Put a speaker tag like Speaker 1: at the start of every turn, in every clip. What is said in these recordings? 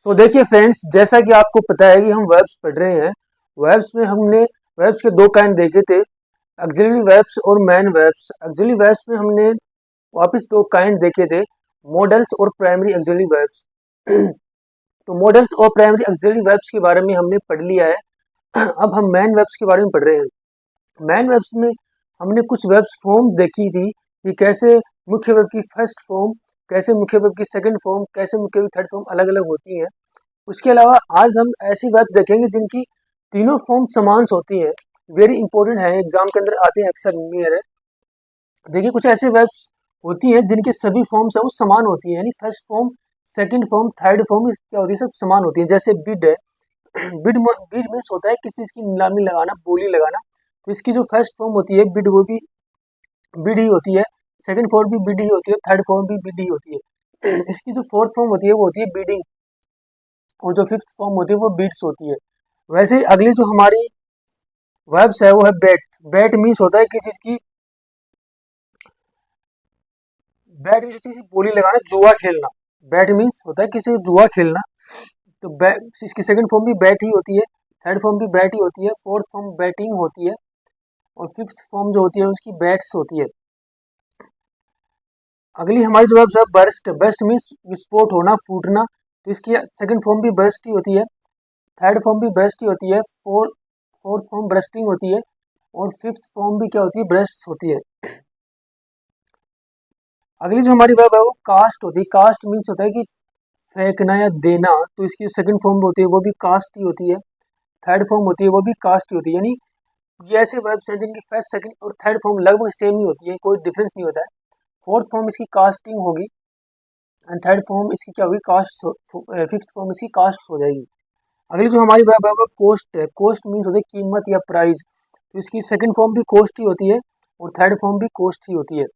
Speaker 1: तो देखिए फ्रेंड्स, जैसा कि आपको पता है कि हम वेब्स पढ़ रहे हैं। वेब्स में हमने वेब्स के दो काइंड देखे थे, ऑक्सिलरी वेब्स और मेन वेब्स। ऑक्सिलरी वेब्स में हमने वापस दो काइंड देखे थे, मॉडल्स और प्राइमरी ऑक्सिलरी वेब्स। तो मॉडल्स और प्राइमरी ऑक्सिलरी वेब्स के बारे में हमने पढ़ लिया है। अब हम मेन वेब्स के बारे में पढ़ रहे हैं। मैन वेब्स में हमने कुछ वेब्स फॉर्म देखी थी कि कैसे मुख्य वेब की फर्स्ट फॉर्म, कैसे मुख्य वेब की सेकंड फॉर्म, कैसे मुख्य वेब की थर्ड फॉर्म अलग अलग होती हैं। उसके अलावा आज हम ऐसी वेब देखेंगे जिनकी तीनों फॉर्म समान होती हैं। वेरी इंपॉर्टेंट है, एग्जाम के अंदर आते हैं अक्सर नियर है। देखिए, कुछ ऐसी वेब्स होती हैं जिनके सभी फॉर्म्स हैं वो समान होती हैं, यानी first form, second form, third form क्या होती है, सब समान होती है। जैसे बिड है। बिड बिड मीन्स होता है किसी चीज की नीलामी लगाना, बोली लगाना। तो इसकी जो फर्स्ट फॉर्म होती है बिड, वो भी बिड ही होती है। सेकंड फॉर्म भी बिड ही होती है, थर्ड फॉर्म भी बिड ही होती है। इसकी जो फोर्थ फॉर्म होती है वो होती है बिडिंग, और जो फिफ्थ फॉर्म होती है वो बिड्स होती है। वैसे ही अगली जो हमारी वर्ब्स है वो है बेट। बेट मीन्स होता है किसी चीज की, बैट मीन्स किसी बोली लगाना, जुआ खेलना। बैट मीन्स होता है किसी जुआ खेलना। तो बैट, इसकी सेकंड फॉर्म भी बैट ही होती है, थर्ड फॉर्म भी बैट ही होती है, फोर्थ फॉर्म बैटिंग होती है, और फिफ्थ फॉर्म जो होती है उसकी बैट्स होती है। अगली हमारी जो है बर्स्ट। बर्स्ट मीन्स विस्फोट होना, फूटना। तो इसकी सेकंड फॉर्म भी बर्स्ट ही होती है, थर्ड फॉर्म भी बर्स्ट ही होती है, फोर्थ फॉर्म ब्रस्टिंग होती है, और फिफ्थ फॉर्म भी क्या होती है, ब्रस्ट होती है। अगली जो हमारी वर्ब है वो कास्ट होती है। कास्ट मीन्स होता है कि फेंकना या देना। तो इसकी सेकंड फॉर्म होती है वो भी कास्ट ही होती है, थर्ड फॉर्म होती है वो भी कास्ट ही होती है। यानी ये ऐसे वर्ब्स हैं जिनकी फर्स्ट, सेकंड और थर्ड फॉर्म लगभग सेम ही होती है, कोई डिफरेंस नहीं होता है। फोर्थ फॉर्म इसकी कास्टिंग होगी, एंड थर्ड फॉर्म इसकी क्या होगी, कास्ट। फिफ्थ फॉर्म इसकी कास्ट हो जाएगी। अगली जो हमारी वर्ब है वो कोस्ट है। कोस्ट मीन्स होती है कीमत या प्राइस। तो इसकी सेकंड फॉर्म भी कोस्ट ही होती है, और थर्ड फॉर्म भी कोस्ट ही होती है।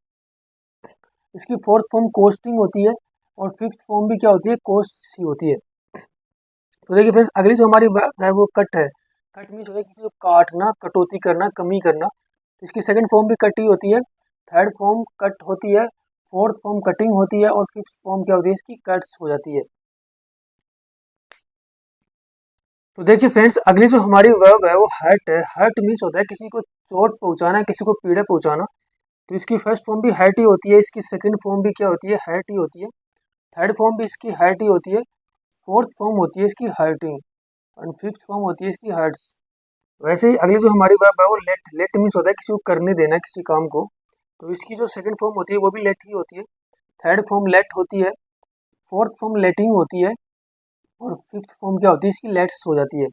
Speaker 1: इसकी फोर्थ फॉर्म कोस्टिंग होती है, और फिफ्थ फॉर्म भी क्या होती है, कोस्ट ही होती है। तो देखिए फ्रेंड्स, अगली जो हमारी वर्ब है वो कट है। कट मीन्स होता है किसी को काटना, कटौती करना, कमी करना। तो इसकी सेकंड फॉर्म भी कट ही होती है, थर्ड फॉर्म कट होती है, फोर्थ फॉर्म कटिंग होती है, और फिफ्थ फॉर्म क्या होती है, इसकी कट्स हो जाती है। तो देखिए फ्रेंड्स, अगली जो हमारी वर्ब है वो हर्ट है। हर्ट मीन्स होता है किसी को चोट पहुंचाना, किसी को पीड़ा पहुंचाना। तो इसकी फर्स्ट फॉर्म भी हर्ट ही होती है, इसकी सेकंड फॉर्म भी क्या होती है, हर्ट ही होती है, थर्ड फॉर्म भी इसकी हर्ट ही होती है, फोर्थ फॉर्म होती है इसकी हर्टिंग, और फिफ्थ फॉर्म होती है इसकी हर्ट्स। वैसे ही अगली जो हमारी वर्ब है वो लेट। लेट मीन्स होता है किसी को करने देना, किसी काम को। तो इसकी जो सेकंड फॉर्म होती है वो भी लेट ही होती है, थर्ड फॉर्म लेट होती है, फोर्थ फॉर्म लेटिंग होती है, और फिफ्थ फॉर्म क्या होती है, इसकी लेट्स हो जाती है।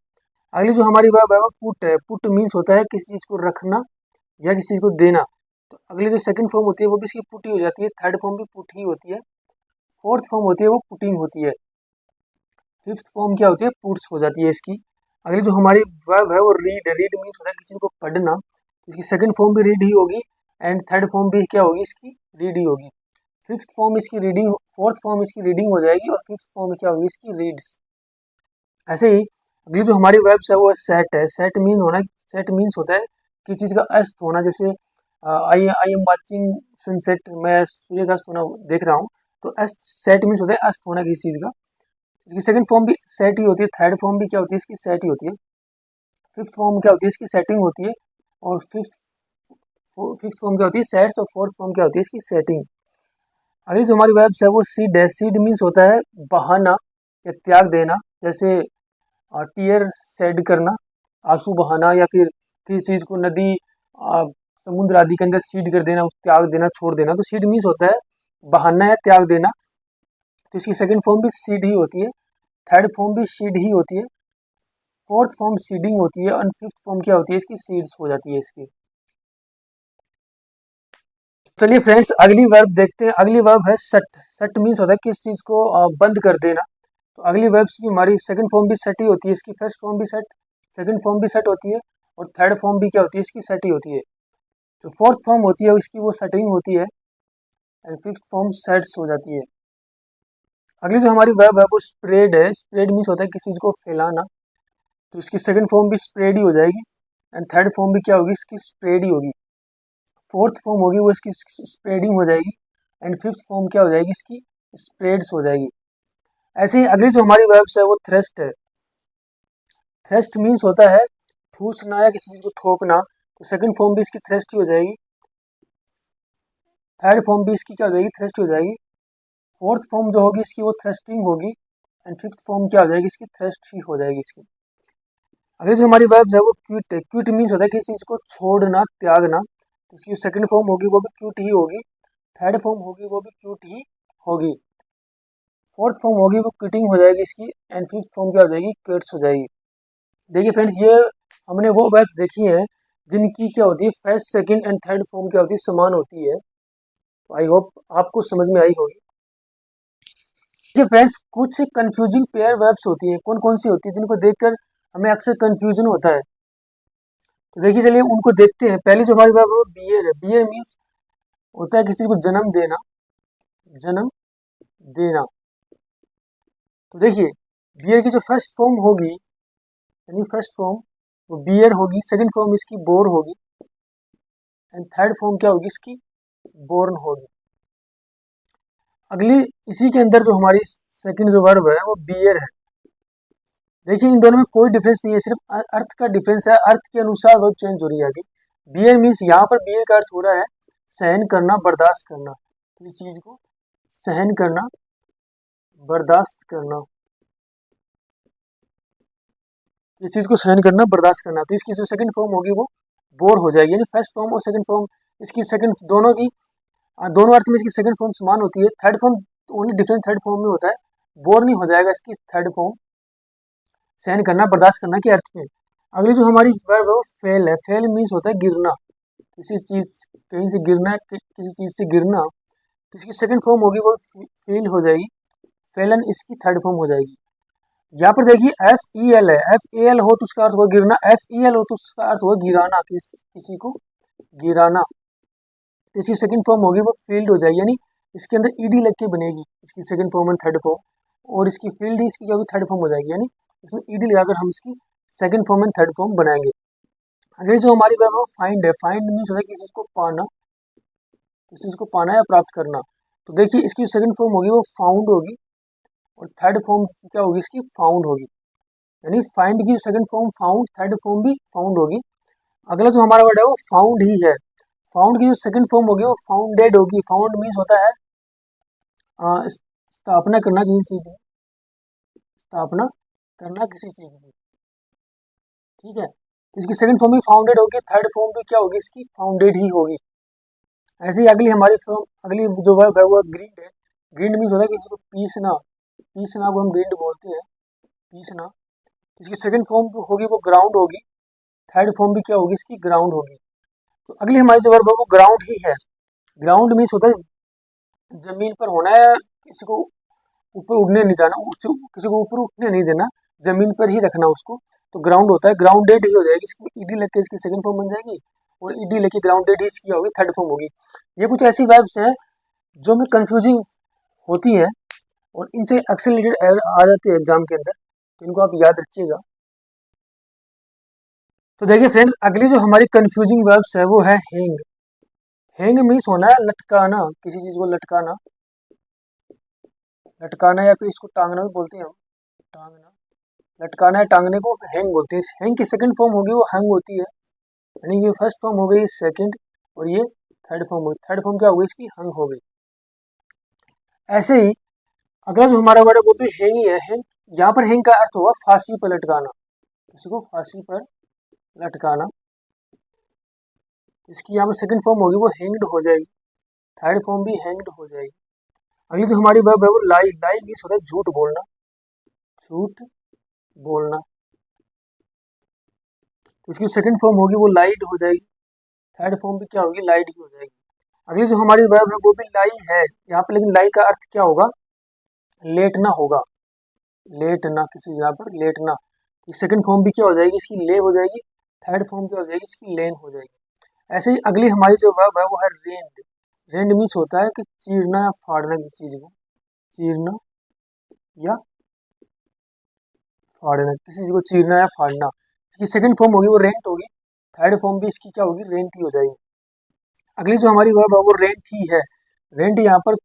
Speaker 1: अगली जो हमारी वर्ब है वो पुट है। पुट मीन्स होता है किसी चीज को रखना या किसी चीज को देना। तो अगली जो सेकंड फॉर्म होती है वो भी इसकी पुट ही हो जाती है, थर्ड फॉर्म भी पुट ही होती है, फोर्थ फॉर्म होती है वो पुटिंग होती है, फिफ्थ फॉर्म क्या होती है, पुट्स हो जाती है इसकी। अगली जो हमारी वर्ब है वो रीड है। रीड मीन्स होता है किसी को पढ़ना। इसकी सेकंड फॉर्म भी रीड ही होगी, एंड थर्ड फॉर्म भी क्या होगी, इसकी रीड ही होगी। फिफ्थ फॉर्म इसकी रीडिंग, फोर्थ फॉर्म इसकी रीडिंग हो जाएगी, और फिफ्थ फॉर्म क्या होगी, इसकी रीड्स। ऐसे ही अगली जो हमारी वेब्स है वो सेट है। सेट मीन होना, सेट मीन्स होता है किसी चीज का अस्त होना। जैसे आई आई एम वाचिंग सनसेट, मैं सूर्य का अस्त होना देख रहा हूँ। तो अस्त, सेट मीन्स होता है अस्त होना किसी चीज का। इसकी सेकंड फॉर्म भी सेट ही होती है, थर्ड फॉर्म भी क्या होती है, इसकी सेट ही होती है, फिफ्थ फॉर्म क्या होती है, इसकी सेटिंग होती है, और फिफ्थ फॉर्म क्या होती है, सेट्स, और फोर्थ फॉर्म क्या होती है, इसकी सेटिंग। अगली जो हमारी वेब्स है वो सीड है। सीड मीन्स होता है बहाना या त्याग देना। जैसे टीयर शेड करना, आंसू बहाना, या फिर किसी चीज को नदी, समुद्र आदि के अंदर सीड कर देना, त्याग देना, छोड़ देना। तो सीड मीन्स होता है बहाना या त्याग देना। तो इसकी सेकंड फॉर्म भी सीड ही होती है, थर्ड फॉर्म भी सीड ही होती है, फोर्थ फॉर्म सीडिंग होती है, और फिफ्थ फॉर्म क्या होती है, इसकी सीड्स हो जाती है इसकी। चलिए फ्रेंड्स, अगली वर्ब देखते हैं। अगली वर्ब है सट। सट मीन्स होता है किस चीज को बंद कर देना। तो अगली वर्ब्स की हमारी सेकंड फॉर्म भी सेट ही होती है, इसकी फर्स्ट फॉर्म भी सेट, सेकंड फॉर्म भी सेट होती है, और थर्ड फॉर्म भी क्या होती है, इसकी सेट ही होती है। जो फोर्थ फॉर्म होती है इसकी वो सेटिंग होती है, एंड फिफ्थ फॉर्म सेट्स हो जाती है। अगली जो हमारी वर्ब है वो स्प्रेड है। स्प्रेड मीन्स होता है किसी चीज को फैलाना। तो इसकी सेकंड फॉर्म भी स्प्रेड ही हो जाएगी, एंड थर्ड फॉर्म भी क्या होगी, इसकी स्प्रेड ही होगी, फोर्थ फॉर्म होगी वो इसकी स्प्रेडिंग हो जाएगी, एंड फिफ्थ फॉर्म क्या हो जाएगी, इसकी स्प्रेड्स हो जाएगी। ऐसे ही अगली जो हमारी वर्ब्स है वो थ्रस्ट है। थ्रस्ट मीन्स होता है ठूसना या किसी चीज को थोपना, तो सेकंड फॉर्म भी इसकी थ्रस्ट ही हो जाएगी, थर्ड फॉर्म भी इसकी क्या हो जाएगी, थ्रस्ट हो जाएगी। फोर्थ फॉर्म जो होगी इसकी वो थ्रस्टिंग होगी, एंड फिफ्थ फॉर्म क्या हो जाएगी इसकी, थ्रस्ट ही हो जाएगी इसकी। अगली जो हमारी वर्ब्स है वो क्विट है। क्विट मीन्स होता है किसी चीज को छोड़ना, त्यागना, तो इसकी सेकंड फॉर्म होगी वो भी क्विट ही होगी, थर्ड फॉर्म होगी वो भी क्विट ही होगी, फोर्थ फॉर्म होगी वो क्विटिंग हो जाएगी इसकी, एंड फिफ्थ फॉर्म क्या हो जाएगी, क्विट्स हो जाएगी। देखिए फ्रेंड्स, ये हमने वो वर्ब्स देखी हैं जिनकी क्या होती है first second and third form क्या होती है, समान होती है। तो आई होप आपको समझ में आई होगी। देखिए फ्रेंड्स, कुछ कंफ्यूजिंग पेयर वर्ब्स होती हैं, कौन कौन सी होती है जिनको देखकर हमें अक्सर कंफ्यूजन होता है। तो देखिए चलिए उनको देखते हैं। पहली जो हमारी वर्ब है वो बियर है। बियर मीन्स होता है किसी को जन्म देना, जन्म देना। तो देखिए बियर की जो फर्स्ट फॉर्म होगी, यानी फर्स्ट फॉर्म वो बियर होगी, सेकंड फॉर्म इसकी बोर होगी, एंड थर्ड फॉर्म क्या होगी इसकी, बोर्न होगी। अगली इसी के अंदर जो हमारी सेकंड जो वर्ब है वो बियर है। देखिए इन दोनों में कोई डिफरेंस नहीं है, सिर्फ अर्थ का डिफरेंस है, अर्थ के अनुसार वर्ब चेंज हो रही है आगे। बियर मीन्स यहाँ पर बियर का अर्थ हो रहा है सहन करना, बर्दाश्त करना, किसी चीज को सहन करना, बर्दाश्त करना, इस चीज को सहन करना, बर्दाश्त करना। तो इसकी जो सेकंड फॉर्म होगी वो बोर हो जाएगी, यानी फर्स्ट फॉर्म और सेकंड फॉर्म इसकी सेकंड दोनों की दोनों अर्थ में इसकी सेकंड फॉर्म समान होती है। Third form only different third form में होता है, बोर नहीं हो जाएगा इसकी थर्ड फॉर्म, सहन करना, बर्दाश्त करना के अर्थ में। अगली जो हमारी वर्ब है वो फेल है। फेल मीन्स होता है गिरना, किसी चीज कहीं से गिरना, किसी चीज से गिरना, तो इसकी सेकंड फॉर्म होगी वो फेल हो जाएगी, फेलन इसकी थर्ड फॉर्म हो जाएगी। यहाँ पर देखिए एफ ई एल है, एफ ए एल हो तो उसका अर्थ हुआ गिरना, एफ ई एल हो तो उसका अर्थ हुआ गिराना, किसी को गिराना, तो इसकी सेकंड फॉर्म होगी वो फील्ड हो जाएगी, यानी इसके अंदर ईडी लग के बनेगी इसकी second form and third form, और इसकी फील्ड ही इसकी जो थर्ड फॉर्म हो जाएगी, यानी इसमें ईडी लगाकर हम इसकी second form and third form बनाएंगे। अगली जो हमारी वर्ब है फाइंड है। फाइंड मीन्स होता है किसी चीज को पाना, किसी चीज को पाना या प्राप्त करना। तो देखिए इसकी सेकंड फॉर्म होगी वो फाउंड होगी, और थर्ड फॉर्म क्या होगी इसकी, फाउंड होगी, यानी फाइंड की second form found, third form भी फाउंड होगी। अगला जो हमारा वर्ड है वो फाउंड ही है। फाउंड की जो सेकंड फॉर्म होगी वो फाउंडेड होगी। फाउंड मीन्स होता है स्थापना करना किसी चीज की, स्थापना करना किसी चीज की, ठीक है। तो इसकी सेकंड फॉर्म भी फाउंडेड होगी, थर्ड फॉर्म भी क्या होगी इसकी, फाउंडेड ही होगी। ऐसे ही अगली हमारी फॉर्म, अगली जो वर्ब है वो ग्रीड है। ग्रीड मीन्स होता है किसी को पीसना, पीसना को हम ग्रीड बोलते हैं, पीसना। इसकी सेकंड फॉर्म होगी वो ग्राउंड होगी, थर्ड फॉर्म भी क्या होगी इसकी, ग्राउंड होगी। तो अगली हमारी जो वर्ब है वो ग्राउंड ही है। ग्राउंड मीन्स होता है जमीन पर होना है, किसी को ऊपर उड़ने नहीं जाना, किसी को ऊपर उठने नहीं देना, जमीन पर ही रखना उसको, तो ग्राउंड होता है। ग्राउंडेड ही हो जाएगी, इसकी ईडी लग के इसकी सेकंड फॉर्म बन जाएगी, और ईडी लेके ग्राउंडेड ही इसकी होगी, थर्ड फॉर्म होगी। ये कुछ ऐसी वर्ब्स हैं जो में कंफ्यूजिंग होती है, और इनसे अक्सर रिलेटेड आ जाते हैं एग्जाम के अंदर, तो इनको आप याद रखिएगा। तो देखिए फ्रेंड्स, अगली जो हमारी कंफ्यूजिंग वर्ब्स है वो है हैंग। हैंग मीन्स होना है लटकाना, किसी चीज को लटकाना, लटकाना या फिर इसको टांगना भी बोलते हैं हम, टांगना, लटकाना या टांगने को हैंग बोलते हैं। हैंग की सेकंड फॉर्म होगी वो हंग होती है, यानी ये फर्स्ट फॉर्म हो गई सेकंड, और ये थर्ड फॉर्म होगी, थर्ड फॉर्म क्या हो गई इसकी, हंग हो गई। ऐसे ही अगला जो हमारा वर्ड है वो भी हैंग ही है। हैंग, यहाँ पर हैंग का अर्थ होगा फांसी पर लटकाना, किसी को फांसी पर लटकाना। इसकी यहाँ पर सेकंड फॉर्म होगी वो हैंग्ड हो जाएगी, थर्ड फॉर्म भी हैंग्ड हो जाएगी। अगली जो हमारी वर्ब है वो लाई। लाई मीन्स होता है झूठ बोलना, झूठ बोलना। तो इसकी सेकंड फॉर्म होगी वो लाइड हो जाएगी, थर्ड फॉर्म भी क्या होगी, लाइड ही हो जाएगी। अगली जो हमारी वर्ब है वो भी लाई है यहाँ पर, लेकिन लाई का अर्थ क्या होगा, लेटना होगा, लेटना, किसी जगह पर लेटना। तो सेकंड फॉर्म भी क्या हो जाएगी इसकी, ले हो जाएगी, थर्ड फॉर्म क्या हो जाएगी इसकी, लेन हो जाएगी। ऐसे ही अगली हमारी जो वर्ब है वो है रेंड। रेंड मीन्स होता है कि चीरना या फाड़ना किसी चीज को, चीरना या फाड़ना, किसी चीज को चीरना या फाड़ना। इसकी सेकंड फॉर्म होगी वो रेंट होगी, थर्ड फॉर्म भी इसकी क्या होगी, रेंट ही हो जाएगी। अगली जो हमारी वर्ब है वो रेंट ही है। रेंट यहाँ पर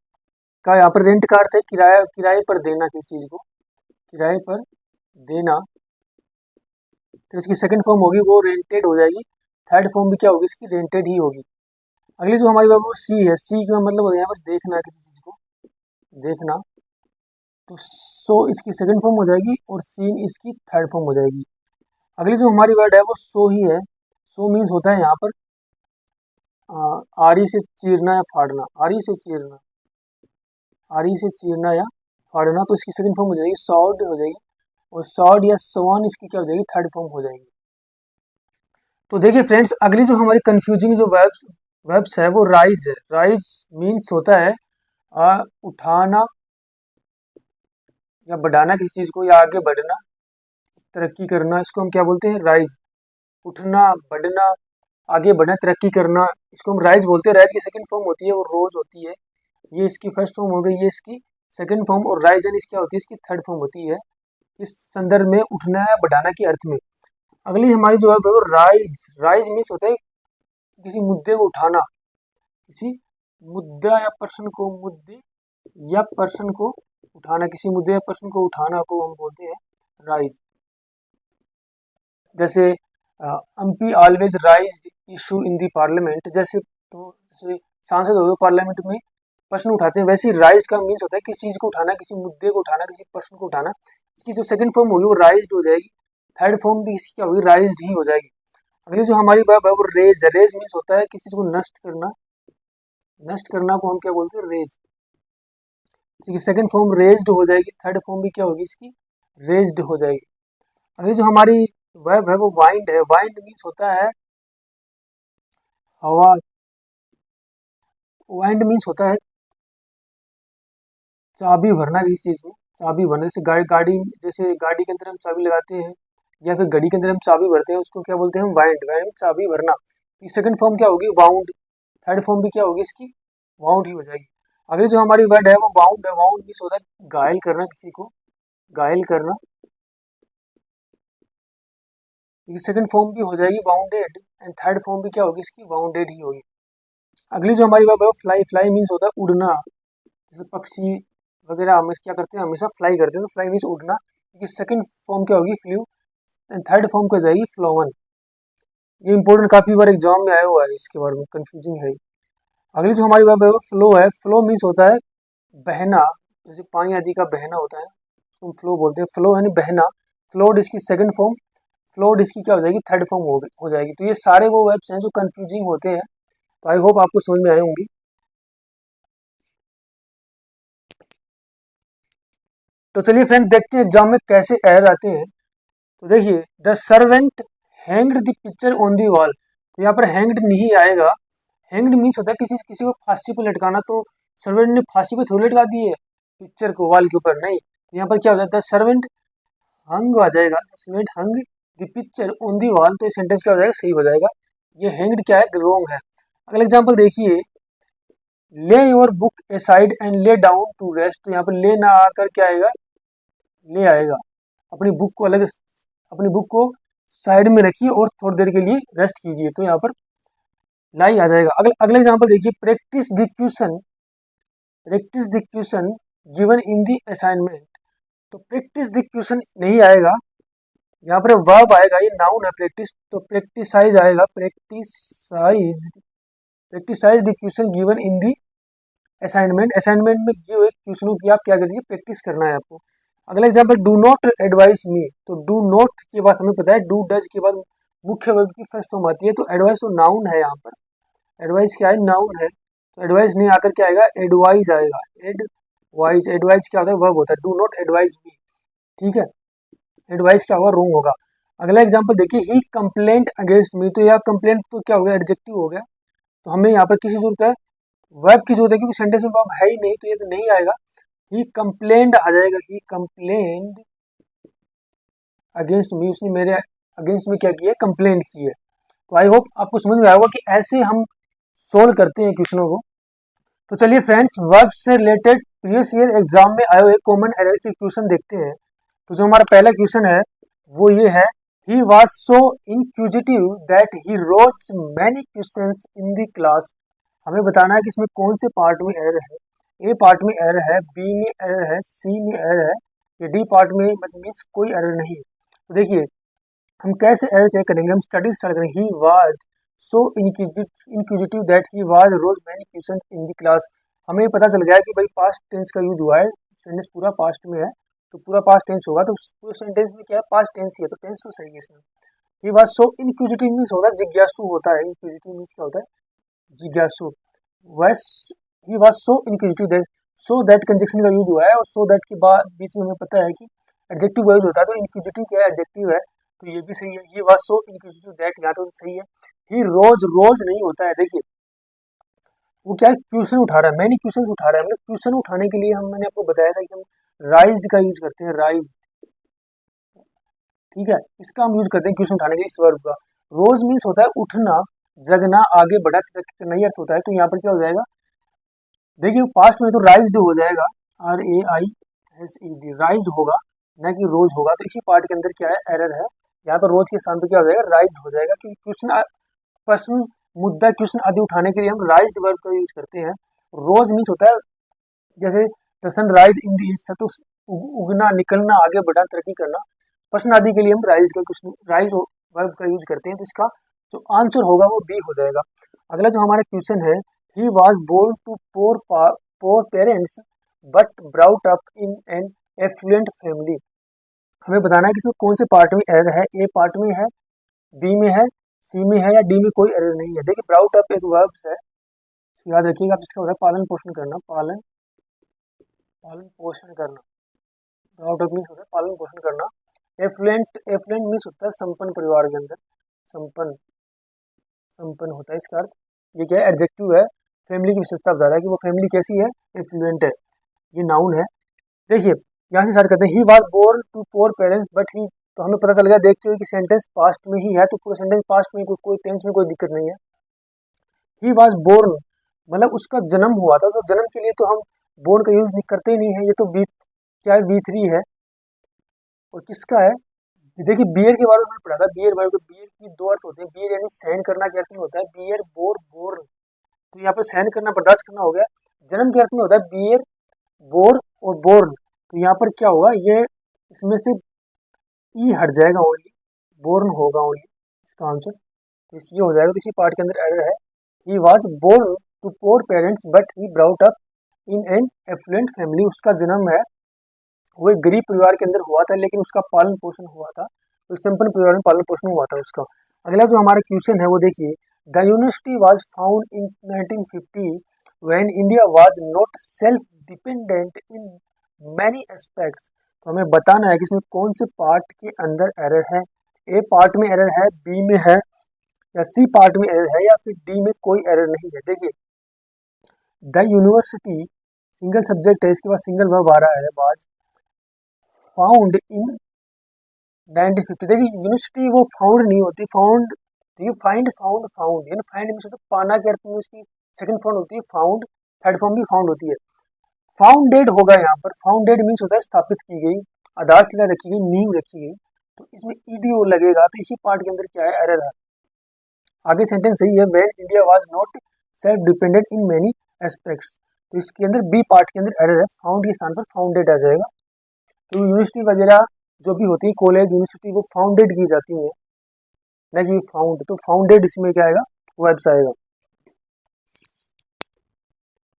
Speaker 1: का यहाँ पर रेंट का अर्थ है किराया, किराए पर देना किसी चीज़ को, किराए पर देना। तो इसकी सेकंड फॉर्म होगी वो रेंटेड हो जाएगी। थर्ड फॉर्म भी क्या होगी इसकी, रेंटेड ही होगी। अगली जो हमारी बात वो सी है, सी का मतलब होता है यहाँ पर देखना किसी चीज़ को, देखना। तो सो इसकी सेकंड फॉर्म हो जाएगी और सीन इसकी थर्ड फॉर्म हो जाएगी। अगली जो हमारी वर्ड है वो सो ही है। सो मीन्स होता है यहाँ पर आरी से चीरना या फाड़ना, आरी से चीरना, आरी से चीरना या फाड़ना। तो इसकी सेकंड फॉर्म हो जाएगी सॉर्ड हो जाएगी, और सॉर्ड या सवान इसकी क्या हो जाएगी, थर्ड फॉर्म हो जाएगी। तो देखिए फ्रेंड्स, अगली जो हमारी कंफ्यूजिंग जो वर्ब्स है वो राइज है। राइज मीन्स होता है उठाना या बढ़ाना किसी चीज़ को, या आगे बढ़ना, तरक्की करना, इसको हम क्या बोलते हैं, राइज। उठना, बढ़ना, आगे बढ़ना, तरक्की करना, इसको हम राइज बोलते हैं। राइज की सेकंड फॉर्म होती है वो रोज होती है। ये इसकी फर्स्ट फॉर्म हो गई, ये इसकी सेकंड फॉर्म, और राइज एंड इसकी क्या होती है, इसकी थर्ड फॉर्म होती है। इस संदर्भ में उठना या बढ़ाना के अर्थ में। अगली हमारी जो है वो राइज। राइज मीन्स होता है किसी मुद्दे को उठाना, किसी मुद्दा या पर्सन को, मुद्दे या पर्सन को उठाना, किसी मुद्दे या पर्सन को उठाना को हम बोलते हैं राइज। जैसे MP always rise issue in the parliament, जैसे तो जैसे सांसद हो गए पार्लियामेंट में प्रश्न उठाते हैं, वैसे राइज का मीन्स होता है किसी चीज़ को उठाना, किसी मुद्दे को उठाना, किसी पर्सन को उठाना। इसकी जो सेकंड फॉर्म होगी वो राइज्ड हो जाएगी, थर्ड फॉर्म भी इसकी क्या होगी, राइज्ड ही हो जाएगी। अगली जो हमारी बात है वो रेज। रेज मीन्स होता है किसी चीज़ को नष्ट करना, नष्ट करना को हम क्या बोलते हैं, रेज। इसकी सेकंड फॉर्म रेज्ड हो जाएगी, थर्ड फॉर्म भी क्या होगी इसकी, रेज्ड हो जाएगी। अगली जो हमारी वर्ब है वो वाइंड है। वाइंड मीन्स होता है हवा, वाइंड मीन्स होता है चाबी भरना किसी चीज़ में, चाबी भरना। जैसे गाड़ी, जैसे गाड़ी के अंदर हम चाबी लगाते हैं या फिर घड़ी के अंदर हम चाबी भरते हैं, उसको क्या बोलते हैं, वाइंड। वाइंड चाबी भरना। ये सेकंड फॉर्म क्या होगी, वाउंड। थर्ड फॉर्म भी क्या होगी इसकी, वाउंड ही हो जाएगी। अगली जो हमारी वर्ड है वो वाउंड है। वाउंड मीन्स होता है घायल करना किसी को, घायल करना। ये सेकंड फॉर्म भी हो जाएगी वाउंडेड, एंड थर्ड फॉर्म भी क्या होगी इसकी, वाउंडेड ही होगी। अगली जो हमारी वर्ब है वो फ्लाई। फ्लाई मीन्स होता है उड़ना। जैसे पक्षी वगैरह हम क्या करते हैं, हमेशा फ्लाई करते हैं, तो फ्लाई मीन्स उड़ना। इसकी सेकंड फॉर्म क्या होगी, फ्लू, एंड थर्ड फॉर्म क्या जाएगी, फ्लोवन। ये इंपॉर्टेंट काफी बार एग्जाम में आया हुआ है, इसके बारे में कंफ्यूजिंग है। अगली जो हमारी वर्ब है वो फ्लो है। फ्लो मीन्स होता है बहना, जैसे पानी आदि का बहना होता है, उसको फ्लो बोलते हैं। फ्लो यानी बहना। फ्लोड इसकी सेकंड फॉर्म, फ्लोड इसकी क्या हो जाएगी, थर्ड फॉर्म हो जाएगी। तो ये सारे वो वर्ब्स हैं जो कंफ्यूजिंग होते हैं। तो आई होप आपको समझ में आए होंगी। तो चलिए फ्रेंड देखते हैं एग्जाम में कैसे एरर आते हैं। तो देखिए, the servant hanged the picture on the wall. तो यहाँ पर हैंग्ड नहीं आएगा। हैंग्ड मीन्स होता है किसी किसी को फांसी पर लटकाना। तो सर्वेंट ने फांसी पे थोड़ी लटका दी है पिक्चर को वॉल के ऊपर, नहीं। तो यहाँ पर क्या हो जाता है, सर्वेंट हंग आ जाएगा। Servant hung the picture on the wall. तो ये सेंटेंस क्या हो जाएगा, सही हो जाएगा। ये हैंग्ड क्या है, रॉन्ग है। अगला एग्जाम्पल देखिए, lay your book aside and lay down to rest. तो यहाँ पर ले ना आकर क्या आएगा, ले आएगा। अपनी बुक को अलग, अपनी बुक को साइड में रखिए और थोड़ी देर के लिए रेस्ट कीजिए। तो यहाँ पर लाई आ जाएगा। अगला एग्जाम्पल देखिए, practice the question, practice the question given in the assignment. तो प्रैक्टिस द क्वेश्चन नहीं आएगा, यहाँ पर वर्ब आएगा, ये नाउन है प्रैक्टिस। तो प्रैक्टिसाइज आएगा, practise, practise the question given in the assignment. Assignment में दिए हुए क्वेश्चनों की आप क्या करिए, प्रैक्टिस करना है आपको। अगला एग्जाम्पल, डू नॉट एडवाइस मी। तो डू नॉट के बाद हमें पता है डू डज के बाद मुख्य वर्ब की फर्स्ट फॉर्म आती है। तो एडवाइस तो नाउन है, यहाँ पर एडवाइस क्या है, नाउन है। तो एडवाइस नहीं आकर क्या आएगा, एडवाइज आएगा। एडवाइज, एडवाइज क्या होता है, वर्ब होता है। डू नॉट एडवाइज मी, ठीक है। एडवाइस क्या होगा, रोंग होगा। अगला एग्जाम्पल देखिए, ही कंप्लेंट अगेंस्ट मी। तो यह कंप्लेंट तो क्या हो गया, एडजेक्टिव हो गया। तो हमें यहाँ पर किसी जरूरत है, वर्ब की जरूरत है, क्योंकि सेंटेंस में वर्ब है ही नहीं, तो ये तो नहीं आएगा। ही कंप्लेंड आ जाएगा, ही कंप्लेंड अगेंस्ट मी। उसने मेरे अगेंस्ट में क्या किया है, कंप्लेंट की है। तो आई होप आपको समझ में आएगा कि ऐसे हम सोल्व करते हैं क्वेश्चनों को। तो चलिए फ्रेंड्स, वर्ब से रिलेटेड प्रीवियस ईयर एग्जाम में आए हुए कॉमन एरर के क्वेश्चन देखते हैं। तो जो हमारा पहला क्वेश्चन है वो ये है, he was so inquisitive that he rose many questions in the class. हमें बताना है कि इसमें कौन से पार्ट में एरर है। ए पार्ट में एरर है, बी में एरर है, सी में एरर है, या डी पार्ट में मीन्स कोई एरर नहीं है। तो देखिए हम कैसे एरर चेक करेंगे, हम स्टडी स्टार्ट करेंगे। He was so inquisitive that he was rose many question in the class. हमें पता चल गया कि भाई पास्ट टेंस का यूज हुआ है, सेंटेंस पूरा पास्ट में है तो पूरा पास्ट टेंस होगा, तो पूरे सेंटेंस में क्या है, पास्ट टेंस ही है, तो टेंस तो सही है इसमें। ही वाज सो इनक्विजिटिव मीन्स होता है जिज्ञासु होता है, इनक्विजिटिव मीन्स क्या होता है, जिज्ञासु। वैस ही was so inquisitive that, so that conjunction का यूज हुआ है, और सो दैट के बाद बीच में हमें पता है कि एडजेक्टिव का यूज होता है, तो इनक्विजिटिव क्या है, एडजेक्टिव है, तो ये भी सही है। He was so inquisitive that, यहाँ तो सही है। ही रोज, रोज नहीं होता है, देखिए वो क्या है, क्वेश्चन उठा रहा है, मैंने क्वेश्चन उठा रहा है, मतलब क्वेश्चन उठाने के लिए मैंने आपको बताया था कि हम राइज्ड का यूज करते हैं, राइज, ठीक है, इसका हम यूज करते हैं क्वेश्चन उठाने के लिए इस वर्ब का। रोज मीन्स होता है उठना, जगना, आगे बढ़ा नहीं अर्थ होता है, तो यहाँ पर क्या हो जाएगा, देखिए पास्ट में तो राइज्ड हो जाएगा, RAISED, राइज्ड होगा, न कि रोज होगा, तो इसी पार्ट के अंदर क्या है, एरर है। यहाँ पर रोज के स्थान पर क्या हो जाएगा, राइज्ड हो जाएगा, क्योंकि क्वेश्चन, प्रश्न, मुद्दा, क्वेश्चन आदि उठाने के लिए हम राइज्ड वर्ब का यूज करते हैं। रोज मीन्स होता है जैसे the sun rise in the east, तो उगना, निकलना, आगे बढ़ना, तरक्की करना, प्रश्न आदि के लिए हम राइज का क्वेश्चन, राइज वर्ब का यूज करते हैं, तो इसका जो आंसर होगा वो बी हो जाएगा। अगला जो हमारा क्वेश्चन है, he was born to poor parents but brought up in an affluent family. हमें बताना है कि इसमें कौन से पार्ट में एरर है, ए पार्ट में है, बी में है, सी में है, या डी में कोई एरर नहीं है। देखिए ब्राउट अप एक वर्ब है, याद रखिएगा आप, इसका होता है पालन पोषण करना, पालन पोषण करना, ब्राउट अप मीन्स होता है पालन पोषण करना। एफ्लुएंट मीन्स होता है संपन्न, परिवार के अंदर संपन्न, संपन्न होता है इसका अर्थ। ये क्या है, एडजेक्टिव है, फैमिली की विशेषता बता रहा है कि वो फैमिली कैसी है, एफ्लुएंट है, ये नाउन है। देखिए यहाँ से स्टार्ट करते हैं, he was born to poor parents but he, तो हमें पता चल गया देखते हुए कि सेंटेंस पास्ट में ही है, तो पूरा सेंटेंस पास्ट में, कोई टेंस में कोई दिक्कत नहीं है। ही वाज बोर्न मतलब उसका जन्म हुआ था, तो जन्म के लिए तो हम बोर्न का यूज करते ही नहीं है, ये तो बी, क्या है, B3 है। और किसका है, देखिए बियर के बारे में मैंने पढ़ा था, बियर वर्ब, बियर की दो अर्थ होते हैं, बियर यानी सहन करना के अर्थ में होता है, बियर, बोर, बोर्न, तो यहाँ पर सहन करना, बर्दाश्त करना हो गया। जन्म के अर्थ में होता है बियर, बोर और बोर्न, तो यहाँ पर क्या होगा, ये इसमें से ई हट जाएगा, ओनली बोर्न होगा ओनली इसका आंसर, तो ये हो जाएगा। तो इसी पार्ट के अंदर एरर है, he was born to poor parents but he brought up in an affluent family, उसका जन्म है वो एक गरीब परिवार के अंदर हुआ था, लेकिन उसका पालन पोषण हुआ था, तो संपन्न परिवार में पालन पोषण हुआ था उसका। अगला जो हमारा क्वेश्चन है वो देखिए, the university was found in 1950 when India was not self dependent in many aspects. तो हमें बताना है कि इसमें कौन से पार्ट के अंदर एरर है, ए पार्ट में एरर है, बी में है, या सी पार्ट में एरर है, या फिर डी में कोई एरर नहीं है। देखिए द यूनिवर्सिटी सिंगल सब्जेक्ट है, इसके बाद सिंगल वर्ब आ रहा है, वाज फाउंड इन 1950। देखिए यूनिवर्सिटी वो फाउंड नहीं होती, फाउंड, देखिए फाइंड, फाउंड, फाउंड, यानी फाइंड मीन्स होता है पाना के अर्थ में, उसकी सेकंड फॉर्म होती है फाउंड, थर्ड फॉर्म भी फाउंड होती है। फाउंडेड होगा यहाँ पर, फाउंडेड मीन्स होता है स्थापित की गई, आधारशिला रखी गई, नींव रखी गई, तो इसमें ईडीओ लगेगा, तो इसी पार्ट के अंदर क्या है, एरर है। आगे सेंटेंस सही है, when India was not self dependent in many aspects, तो इसके अंदर बी पार्ट के अंदर एरर है, फाउंड के स्थान पर फाउंडेड आ जाएगा। तो यूनिवर्सिटी वगैरह जो भी होती है, कॉलेज, यूनिवर्सिटी, वो फाउंडेड की जाती है, न कि फाउंड, तो फाउंडेड इसमें क्या आएगा, वर्ब्स आएगा।